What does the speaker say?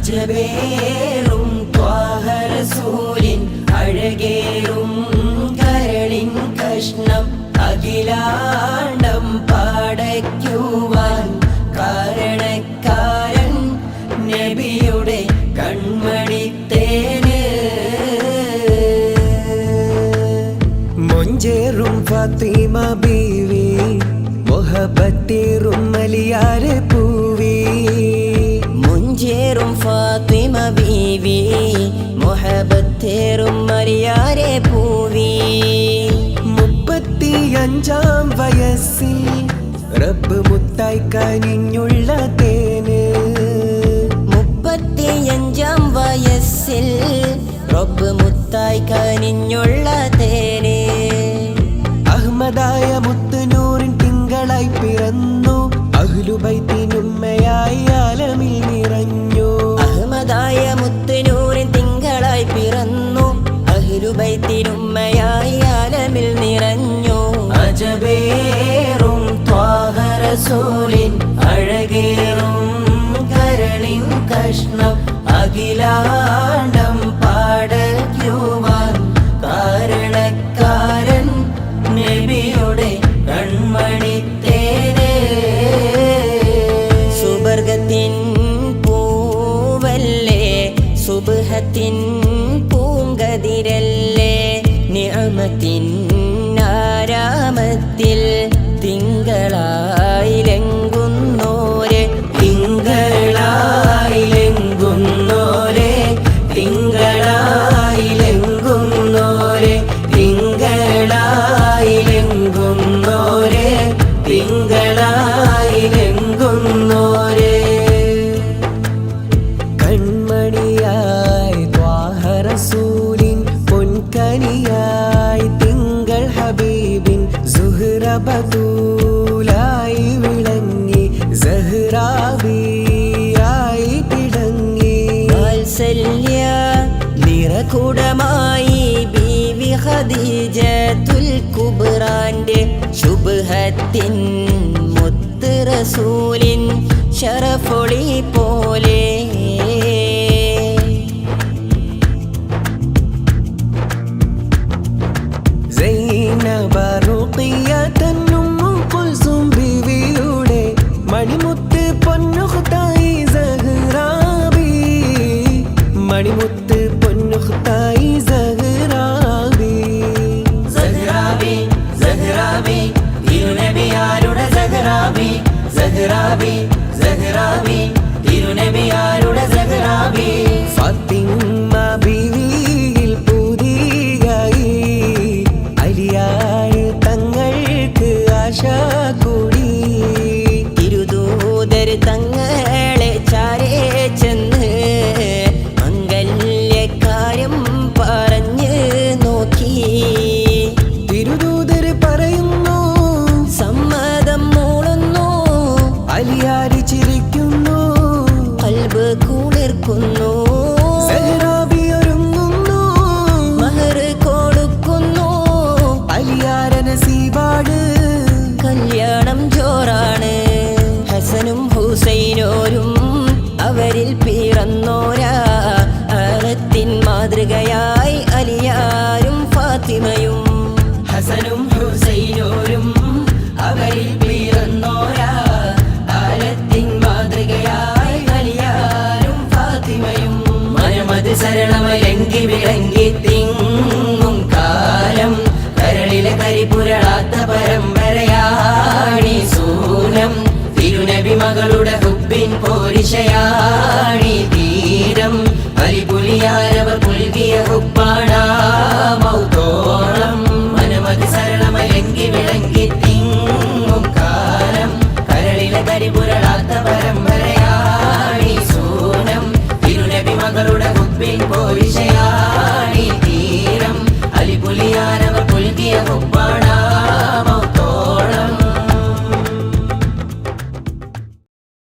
അജബേറും ത്വാഹ റസൂലിൻ അഴകേറും കരളിൻ കഷ്ണം അഖിലാണ്ടം പാടയ്ക്കുവാൻ കാരണക്കാരൻ നബിയുടെ കൺമണിത്തേന് മൊഞ്ചേറും ഫാത്തിമ ബീവി മുഹബത്തേറും മലിയാരെ പൂവി മുഞ്ചേറും ഫാത്തിമ ബീവി മുഹബത്തേറും മലിയാരെ പൂവി 35-ാം വയസ്സിൽ റബ്ബ് മുത്തായി കനിഞ്ഞുള്ള തേന് 35-ാം വയസ്സിൽ റബ്ബ് മുത്തായി കനിഞ്ഞുള്ള തേന് അഹ്മദായ മുത്തുനൂറിൻ തിങ്കളായി പിറന്നു അഹ്ലുബൈത്തിനുമ്മയായി ആലമിൽ നിറഞ്ഞു അഹ്മദായ മുത്തുനൂറിൻ തിങ്കളായി പിറന്നു അഹ്ലുബൈത്തിനുമ്മയായി ആലമിൽ നിറഞ്ഞു അജബേറും ത്വാഹ റസൂലിൻ അഴകേറും കരളിൻ കഷ്ണം അഖിലാണ്ടം പാടയ്ക്കുവാൻ കാരണക്കാരൻ നബിയുടെ കൺമണിത്തേന് സുബർഗത്തിൻ പൂവല്ലേ സുബ്ഹത്തിൻ പൂങ്കതിരല്ലേ നിഅമത്തിൻ ആരാമത്തിൽ തിങ്കളായിലെങ്കുന്നോരെ തിങ്കളായിലെങ്കുന്നോരെ തിങ്കളായിലെങ്കുന്നോരെ തിങ്കളായിലെങ്കുന്നോരെ തിങ്കളായിലെങ്കുന്നോരെ കൺമണിയായി ത്വാഹ റസൂലിൻ പൊൻകനിയായി തിങ്കൾ ഹബീബിൻ സുഹ്റ ബതൂലായി വിളങ്ങി സഹ്റാബിയായി തിളങ്ങി വാത്സല്യ നിറകുടമായി ബീവി ഖദീജത്തുൽ കുബ്രാന്റെ ശുബ്ഹത്തിൻ മുത്ത് റസൂലിൻ ശറഫൊളി പോലെ സൈനബ റുഖിയതൻ ഉമ്മു കുൽസും ബീവിയുടെ മണിമുത്ത് പൊന്നുഖ്തായി സഹ്റാബി മണിമുത്ത് പൊന്നുഖ്തായി സഹ്റാബി സഹ്റാബി സഹ്റാബി തിരുനബിയാരുടെ സഹ്റാബി സഹ്റാബി സഹ്റാബി തിരുനബിയാരുടെ സഹ്റാബി ഫാത്തിമ ബീവിയിൽ പുതിയായി അലിയാർ തങ്ങൾക്ക് ആശ കൂടി തിരുദൂതർ തങ്ങളെ ചാരേ ചെന്ന് മംഗല്യക്കാര്യം പറഞ്ഞ് നോക്കി തിരുദൂതർ പറയുന്നു സമ്മതം മൂളുന്നു അലിയാർ ചിരിക്കുന്നു ഖൽബ് കുളിർക്കുന്നു സഹ്റാബി ഒരുങ്ങുന്നു മഹർ കൊടുക്കുന്നു അലിയാര നസീബാട് കല്യാണം ജോറാണ് ഹസനും ഹുസൈനോരും അവരിൽ പിറന്നോരാ അറത്തിൻ മാതൃകയായി അലിയാരും ഫാത്തിമയും ഹസനും ഹുസൈനോരും അവരിൽ പിറന്നോരാ അറത്തിൻ മാതൃകയായി അലിയാരും ഫാത്തിമയും മനമത് സരളമലങ്കി വിളങ്ങി